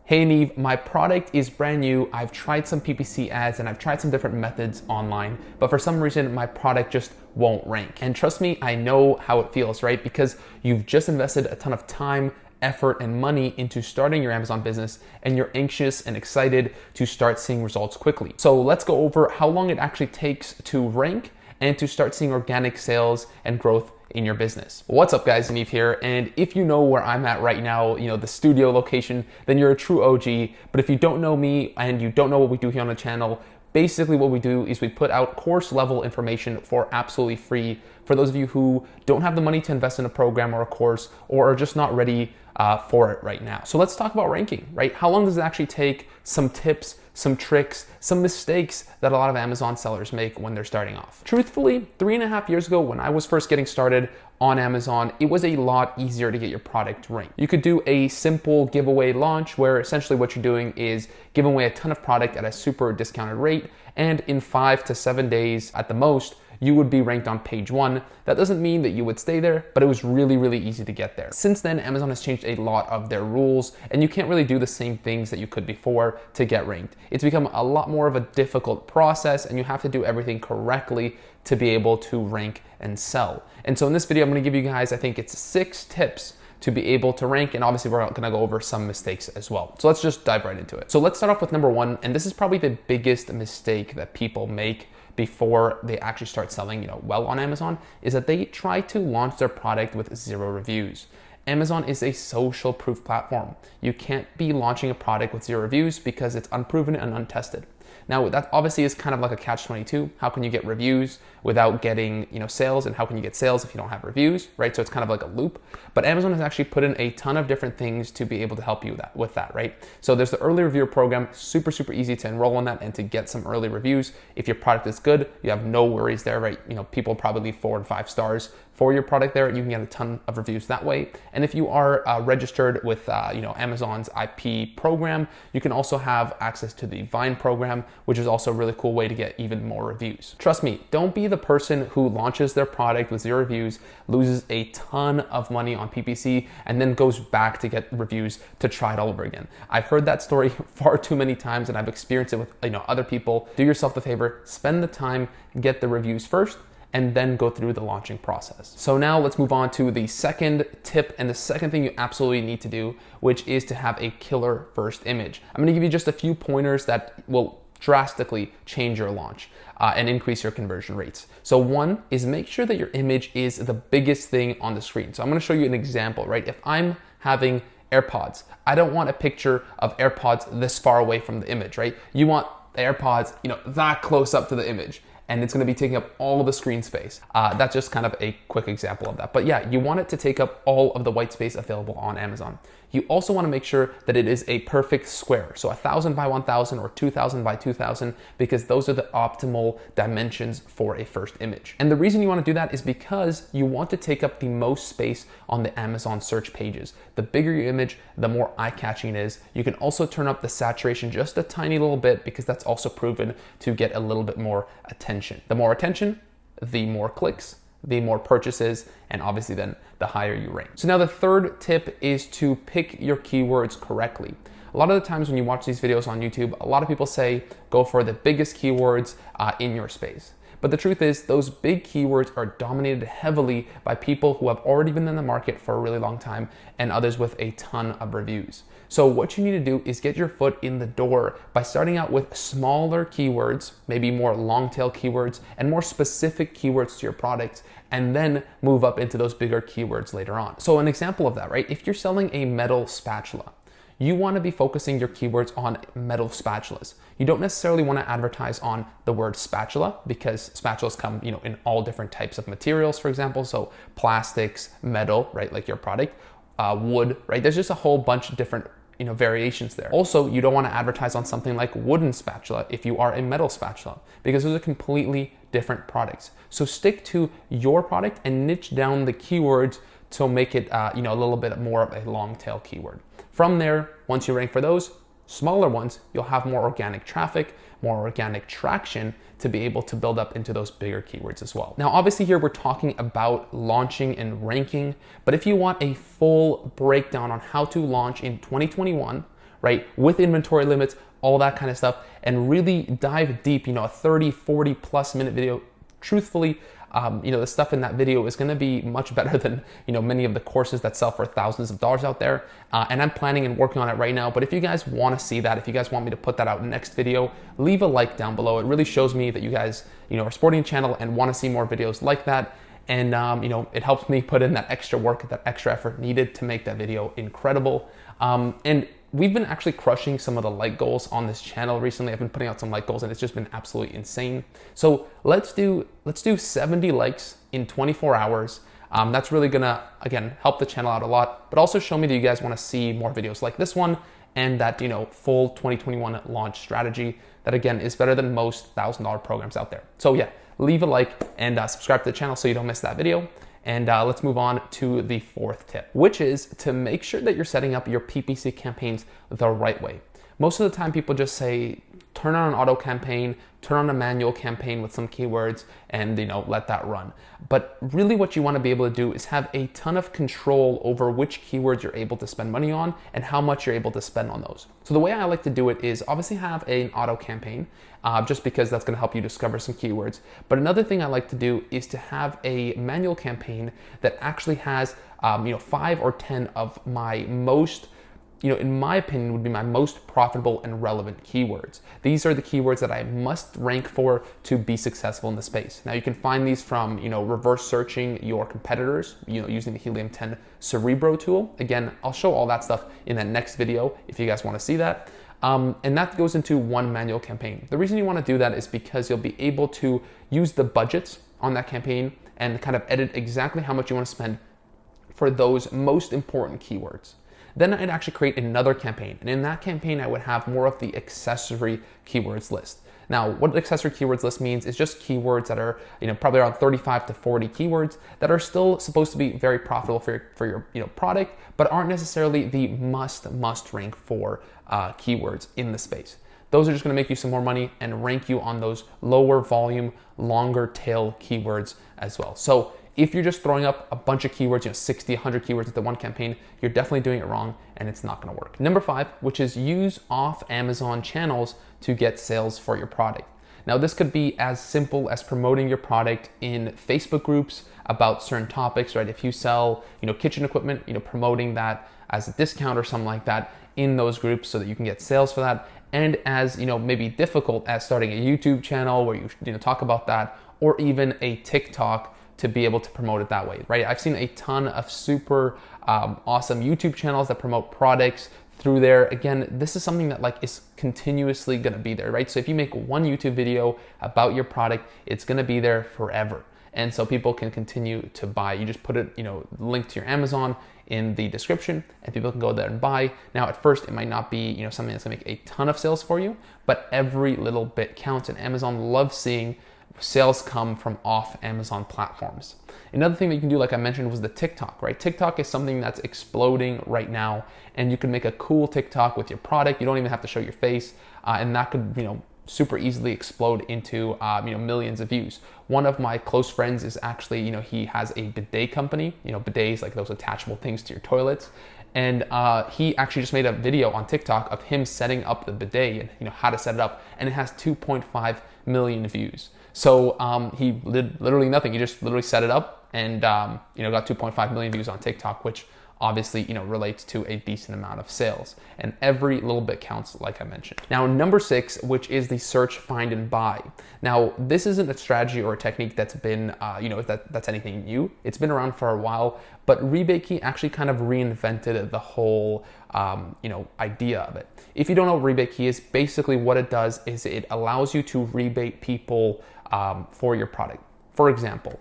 Hey Yaniv, my product is brand new. I've tried some PPC ads and I've tried some different methods online, but for some reason my product just won't rank. And trust me, I know how it feels, right? Because you've just invested a ton of time, effort, and money into starting your Amazon business and you're anxious and excited to start seeing results quickly. So let's go over how long it actually takes to rank and to start seeing organic sales and growth in your business. What's up guys, Yaniv here, and if you know where I'm at right now, the studio location, then you're a true OG. But if you don't know me and you don't know what we do here on the channel, basically what we do is we put out course level information for absolutely free for those of you who don't have the money to invest in a program or a course or are just not ready for it right now. So let's talk about ranking, right? How long does it actually take? Some tips, some tricks, some mistakes that a lot of Amazon sellers make when they're starting off. Truthfully, 3.5 years ago when I was first getting started on Amazon, it was a lot easier to get your product ranked. You could do a simple giveaway launch where essentially what you're doing is giving away a ton of product at a super discounted rate, and in 5 to 7 days at the most, you would be ranked on page 1. That doesn't mean that you would stay there, but it was really, really easy to get there. Since then, Amazon has changed a lot of their rules, and you can't really do the same things that you could before to get ranked. It's become a lot more of a difficult process, and you have to do everything correctly to be able to rank and sell. And so in this video, I'm gonna give you guys, I think it's 6 tips to be able to rank, and obviously we're gonna go over some mistakes as well. So let's just dive right into it. So let's start off with number 1, and this is probably the biggest mistake that people make before they actually start selling well on Amazon, is that they try to launch their product with 0 reviews. Amazon is a social proof platform. You can't be launching a product with 0 reviews because it's unproven and untested. Now that obviously is kind of like a catch-22. How can you get reviews without getting sales, and how can you get sales if you don't have reviews, right? So it's kind of like a loop. But Amazon has actually put in a ton of different things to be able to help you with that, right? So there's the early reviewer program, super easy to enroll in that and to get some early reviews. If your product is good, you have no worries there, right? People probably leave 4 and 5 stars for your product there, and you can get a ton of reviews that way. And if you are registered with Amazon's IP program, you can also have access to the Vine program, which is also a really cool way to get even more reviews. Trust me, don't be the person who launches their product with 0 reviews, loses a ton of money on PPC, and then goes back to get reviews to try it all over again. I've heard that story far too many times, and I've experienced it with other people. Do yourself the favor, spend the time, get the reviews first, and then go through the launching process. So now let's move on to the second tip, and the second thing you absolutely need to do, which is to have a killer first image. I'm gonna give you just a few pointers that will drastically change your launch and increase your conversion rates. So one is make sure that your image is the biggest thing on the screen. So I'm gonna show you an example, right? If I'm having AirPods, I don't want a picture of AirPods this far away from the image, right? You want the AirPods, that close up to the image, and it's gonna be taking up all of the screen space. That's just kind of a quick example of that. But yeah, you want it to take up all of the white space available on Amazon. You also wanna make sure that it is a perfect square. So 1,000 by 1,000 or 2,000 by 2,000, because those are the optimal dimensions for a first image. And the reason you wanna do that is because you want to take up the most space on the Amazon search pages. The bigger your image, the more eye-catching it is. You can also turn up the saturation just a tiny little bit, because that's also proven to get a little bit more attention. The more attention, the more clicks, the more purchases, and obviously then the higher you rank. So now the third tip is to pick your keywords correctly. A lot of the times when you watch these videos on YouTube, a lot of people say go for the biggest keywords in your space. But the truth is, those big keywords are dominated heavily by people who have already been in the market for a really long time and others with a ton of reviews. So what you need to do is get your foot in the door by starting out with smaller keywords, maybe more long tail keywords and more specific keywords to your product, and then move up into those bigger keywords later on. So an example of that, right? If you're selling a metal spatula, you want to be focusing your keywords on metal spatulas. You don't necessarily want to advertise on the word spatula, because spatulas come, in all different types of materials, for example. So plastics, metal, right? Like your product, wood, right? There's just a whole bunch of different variations there. Also, you don't want to advertise on something like wooden spatula if you are a metal spatula, because those are completely different products. So stick to your product and niche down the keywords to make it, a little bit more of a long tail keyword. From there, once you rank for those smaller ones, you'll have more organic traffic, more organic traction to be able to build up into those bigger keywords as well. Now, obviously here we're talking about launching and ranking, but if you want a full breakdown on how to launch in 2021, right? With inventory limits, all that kind of stuff, and really dive deep, a 30, 40 plus minute video. Truthfully, the stuff in that video is going to be much better than, many of the courses that sell for thousands of dollars out there. And I'm planning and working on it right now. But if you guys want to see that, if you guys want me to put that out in the next video, leave a like down below. It really shows me that you guys, are supporting the channel and want to see more videos like that. And, it helps me put in that extra work, that extra effort needed to make that video incredible. And we've been actually crushing some of the like goals on this channel recently. I've been putting out some like goals and it's just been absolutely insane. So let's do 70 likes in 24 hours. That's really gonna, again, help the channel out a lot, but also show me that you guys wanna see more videos like this one and that, full 2021 launch strategy that, again, is better than most $1,000 programs out there. So yeah, leave a like and subscribe to the channel so you don't miss that video. And let's move on to the fourth tip, which is to make sure that you're setting up your PPC campaigns the right way. Most of the time people just say, turn on an auto campaign, turn on a manual campaign with some keywords and, let that run. But really what you want to be able to do is have a ton of control over which keywords you're able to spend money on and how much you're able to spend on those. So the way I like to do it is obviously have an auto campaign, just because that's going to help you discover some keywords. But another thing I like to do is to have a manual campaign that actually has, 5 or 10 of my most, in my opinion, would be my most profitable and relevant keywords. These are the keywords that I must rank for to be successful in the space. Now you can find these from, reverse searching your competitors, using the Helium 10 Cerebro tool. Again, I'll show all that stuff in the next video if you guys want to see that. And that goes into one manual campaign. The reason you want to do that is because you'll be able to use the budgets on that campaign and kind of edit exactly how much you want to spend for those most important keywords. Then I'd actually create another campaign. And in that campaign, I would have more of the accessory keywords list. Now, what the accessory keywords list means is just keywords that are, probably around 35 to 40 keywords that are still supposed to be very profitable for your product, but aren't necessarily the must rank for keywords in the space. Those are just going to make you some more money and rank you on those lower volume, longer tail keywords as well. So if you're just throwing up a bunch of keywords, 60, 100 keywords into one campaign, you're definitely doing it wrong and it's not gonna work. Number 5, which is use off Amazon channels to get sales for your product. Now this could be as simple as promoting your product in Facebook groups about certain topics, right? If you sell, kitchen equipment, promoting that as a discount or something like that in those groups so that you can get sales for that. And as, maybe difficult as starting a YouTube channel where you talk about that, or even a TikTok to be able to promote it that way, right? I've seen a ton of super awesome YouTube channels that promote products through there. Again, this is something that is continuously gonna be there, right? So if you make one YouTube video about your product, it's gonna be there forever. And so people can continue to buy. You just put it, link to your Amazon in the description and people can go there and buy. Now at first it might not be, something that's gonna make a ton of sales for you, but every little bit counts and Amazon loves seeing sales come from off Amazon platforms. Another thing that you can do, like I mentioned, was the TikTok, right? TikTok is something that's exploding right now and you can make a cool TikTok with your product. You don't even have to show your face and that could, super easily explode into, millions of views. One of my close friends is actually, he has a bidet company, bidets, like those attachable things to your toilets. And he actually just made a video on TikTok of him setting up the bidet and how to set it up, and it has 2.5 million views. So he did literally nothing. He just literally set it up and got 2.5 million views on TikTok, which obviously relates to a decent amount of sales. And every little bit counts, like I mentioned. Now, number 6, which is the search, find, and buy. Now, this isn't a strategy or a technique that's been, that's anything new. It's been around for a while, but Rebate Key actually kind of reinvented the whole, idea of it. If you don't know what Rebate Key is, basically what it does is it allows you to rebate people for your product. For example,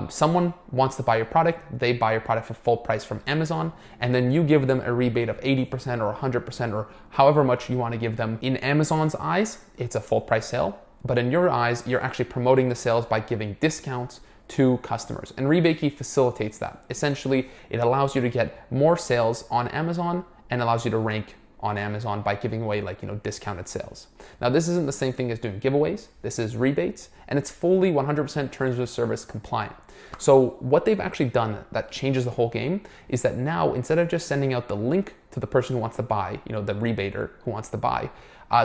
someone wants to buy your product, they buy your product for full price from Amazon, and then you give them a rebate of 80% or 100% or however much you want to give them. In Amazon's eyes, it's a full price sale, but in your eyes, you're actually promoting the sales by giving discounts to customers. And Rebate Key facilitates that. Essentially, it allows you to get more sales on Amazon and allows you to rank on Amazon by giving away discounted sales. Now this isn't the same thing as doing giveaways. This is rebates and it's fully 100% terms of service compliant. So what they've actually done that changes the whole game is that now instead of just sending out the link to the person who wants to buy, the rebater who wants to buy.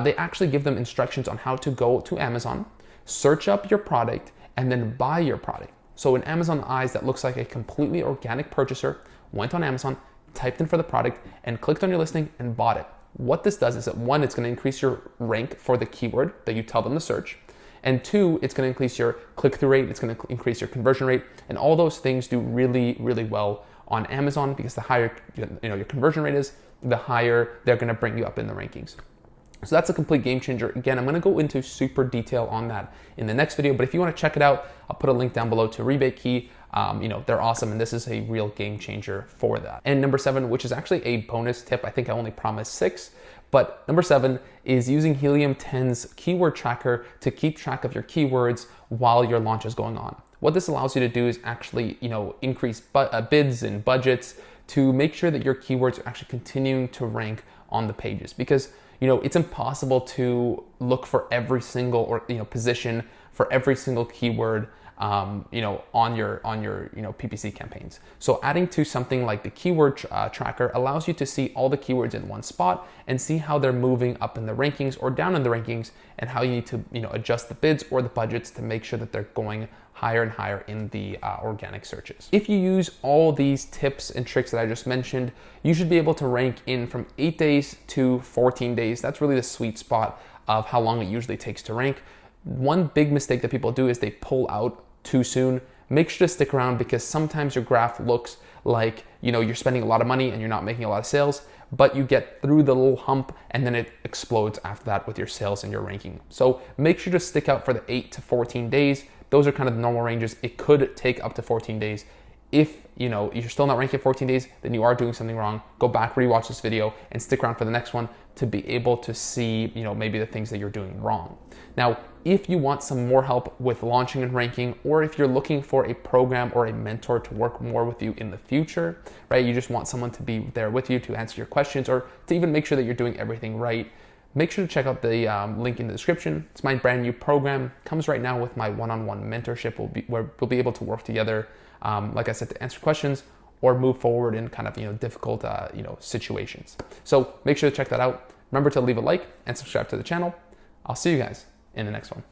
They actually give them instructions on how to go to Amazon, search up your product, and then buy your product. So in Amazon eyes, that looks like a completely organic purchaser went on Amazon, typed in for the product, and clicked on your listing and bought it. What this does is that one, it's going to increase your rank for the keyword that you tell them to search. And two, it's going to increase your click-through rate, it's going to increase your conversion rate, and all those things do really, really well on Amazon, because the higher your conversion rate is, the higher they're going to bring you up in the rankings. So that's a complete game changer. Again, I'm going to go into super detail on that in the next video, but if you want to check it out, I'll put a link down below to Rebate Key. They're awesome, and this is a real game changer for that. And number 7, which is actually a bonus tip, I think I only promised 6, but number 7 is using Helium 10's keyword tracker to keep track of your keywords while your launch is going on. What this allows you to do is actually, increase bids and budgets to make sure that your keywords are actually continuing to rank on the pages, because it's impossible to look for every single position for every single keyword on your PPC campaigns. So adding to something like the keyword tracker allows you to see all the keywords in one spot and see how they're moving up in the rankings or down in the rankings, and how you need to adjust the bids or the budgets to make sure that they're going higher and higher in the organic searches. If you use all these tips and tricks that I just mentioned, you should be able to rank in from 8 days to 14 days. That's really the sweet spot of how long it usually takes to rank. One big mistake that people do is they pull out too soon. Make sure to stick around, because sometimes your graph looks like you're spending a lot of money and you're not making a lot of sales, but you get through the little hump and then it explodes after that with your sales and your ranking. So make sure to stick out for the 8 to 14 days. Those are kind of the normal ranges. It could take up to 14 days. If you're still not ranking 14 days, then you are doing something wrong. Go back, rewatch this video, and stick around for the next one to be able to see maybe the things that you're doing wrong. Now, if you want some more help with launching and ranking, or if you're looking for a program or a mentor to work more with you in the future, right? You just want someone to be there with you to answer your questions, or to even make sure that you're doing everything right. Make sure to check out the link in the description. It's my brand new program. Comes right now with my one-on-one mentorship. Where we'll be able to work together, like I said, to answer questions or move forward in kind of difficult situations. So make sure to check that out. Remember to leave a like and subscribe to the channel. I'll see you guys in the next one.